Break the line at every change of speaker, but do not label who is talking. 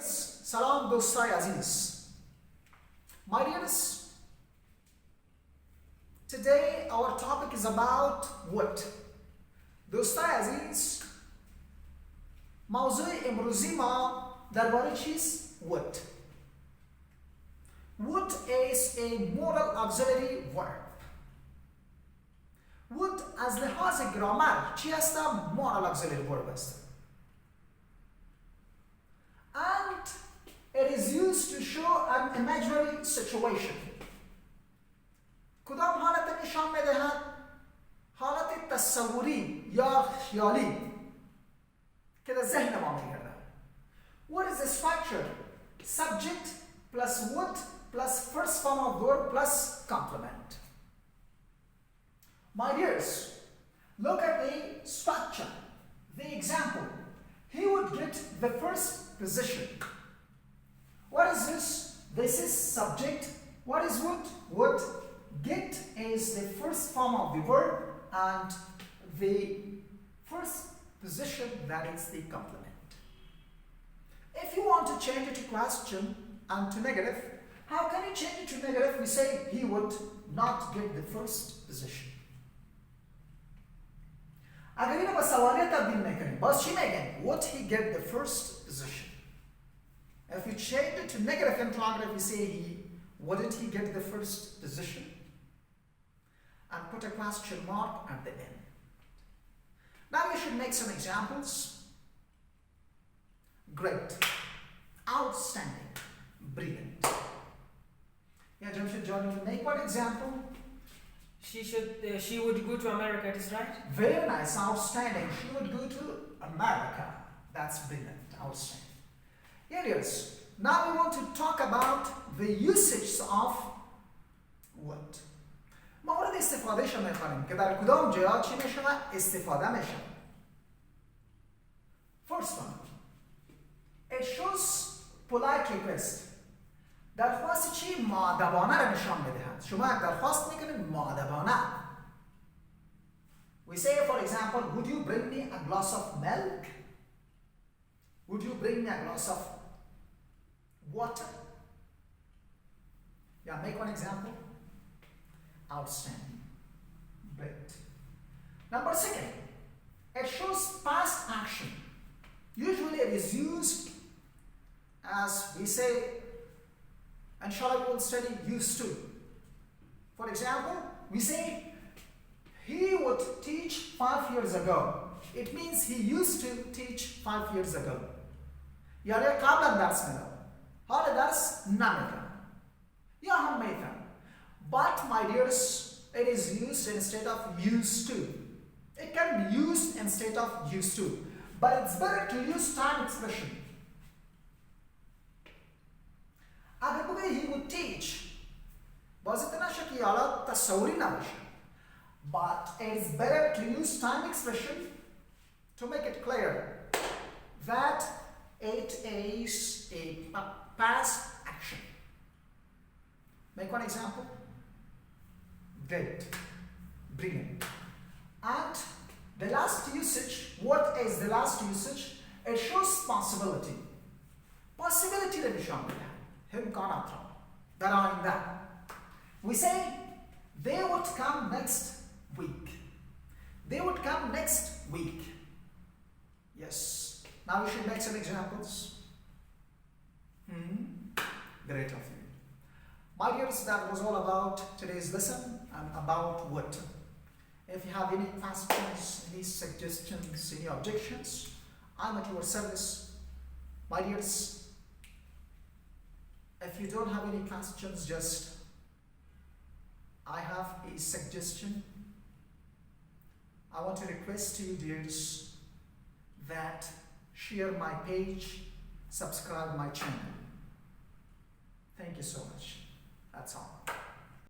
سلام دوستای عزیز. My dears, today our topic is about what. دوستای عزیز، موضوع امروزی ما درباره چیست؟ What. What is a modal auxiliary verb. What از لحاظ گرامر چی هست؟ modal auxiliary verb است. And it is used to show an imaginary situation. کدام حالت نشان می‌دهد؟ حالت تصوری یا خیالی که در ذهن ما می‌گردد. What is the structure? Subject plus what plus first form of verb plus complement. My dears, look at the structure, the example. He would get the first position. What is this? This is subject. What is what? Would. Get is the first form of the verb and the first position, that is the complement. If you want to change it to question and to negative, how can you change it to negative? We say he would not get the first position. اگر اینو با سوالیه تبدیل نکنیم باز چی میگن؟ Would he get the first position? If you change it to negative interrogative, we say wouldn't he get the first position? And put a question mark at the end. Now you should make some examples. Great, outstanding, brilliant. Yeah, Jamshid John, you make one example.
She would go to America, is right?
Very nice, outstanding. She would go to America. That's brilliant, outstanding. Here it is. Now we want to talk about the usage of what. مورد استفادهش رو میخوانیم که در کدام جاها چی میشه استفاده میشه. First one. It shows polite request. درخواست چی؟ مؤدبانه رو نشان میدهد. شما درخواست میکنید مؤدبانه. We say for example, would you bring me a glass of milk? Would you bring me a glass of water? Yeah, make one example. Outstanding. Great. Number second, it shows past action. Usually it is used as we say, inshallah we will study used to. For example, we say he would teach 5 years ago. It means he used to teach 5 years ago. يعني قبل درس میداد. حال درس نمیداد. یا هم میداد. But my dears, it is used instead of used to. It can be used instead of used to. But it's better to use time expression. اگر بگه he would teach بازیت نشه که حالا تصوری نباشه. But it's better to use time expression to make it clear that it is a past action. Make one example. Great, brilliant. And the last usage, what is the last usage? It shows possibility. Possibility رو نشان میده. امکانات را در آینده. We say they would come next week. They would come next week. Yes. Now we should make some examples. Great of you. My dears, that was all about today's lesson and about what. If you have any questions, any suggestions, any objections, I'm at your service. My dears, if you don't have any questions, just I have a suggestion. I want to request to you, dears, that share my page, subscribe my channel. Thank you so much. That's all.